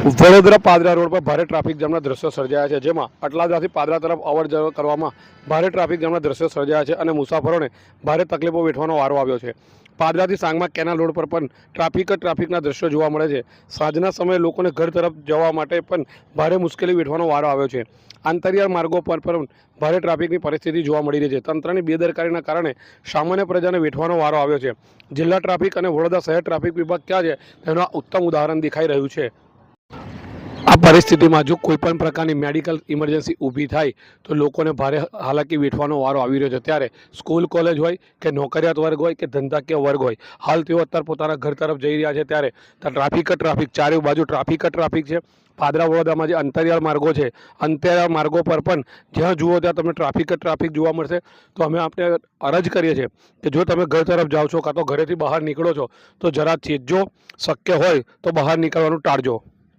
Vadodara Padra road પર ભારે traffic જામના દ્રશ્યો સર્જાયા છે, જેમાં અટલાદરાથી પાદરા તરફ અવરજવર કરવામાં ભારે ટ્રાફિક જામના દ્રશ્યો સર્જાયા છે અને મુસાફરોને ભારે તકલીફો વેઠવાનો વારો આવ્યો છે। પાદરાથી સાંગમા કેનાલ રોડ પર પણ ટ્રાફિકના દ્રશ્યો જોવા મળે છે। સાંજના સમયે લોકોને ઘર તરફ જવા માટે પણ ભારે મુશ્કેલી વેઠવાનો વારો આવ્યો છે। આંતરિયાળ માર્ગો પર પણ ભારે ટ્રાફિકની પરિસ્થિતિ જોવા મળી રહી છે। તંત્રની બેદરકારીના કારણે સામાન્ય પ્રજાને વેઠવાનો વારો આવ્યો છે। જિલ્લા ટ્રાફિક અને વડોદરા શહેર ટ્રાફિક વિભાગ ક્યાં છે તેનું આ ઉત્તમ ઉદાહરણ દેખાઈ રહ્યું છે। આ પરિસ્થિતિમાં જો કોઈપણ પ્રકારની મેડિકલ ઇમરજન્સી ઊભી થાય તો લોકોને ભારે હાલાકી વેઠવાનો વારો આવી રહ્યો છે। ત્યારે સ્કૂલ કોલેજ હોય કે નોકરિયાત વર્ગ હોય કે ધંધાકીય વર્ગ હોય, હાલ તેઓ અત્યારે પોતાના ઘર તરફ જઈ રહ્યા છે, ત્યારે ટ્રાફિક ચારે બાજુ ટ્રાફિક છે। પાદરા વડોદરામાં જે અંતરિયાળ માર્ગો છે, અંતરિયાળ માર્ગો પર પણ જ્યાં જુઓ ત્યાં તમને ટ્રાફિક જોવા મળશે। તો અમે આપણે અરજ કરીએ છીએ કે જો તમે ઘર તરફ જાઓ છો કાં તો ઘરેથી બહાર નીકળો છો તો જરા ચેતજો, શક્ય હોય તો બહાર નીકળવાનું ટાળજો।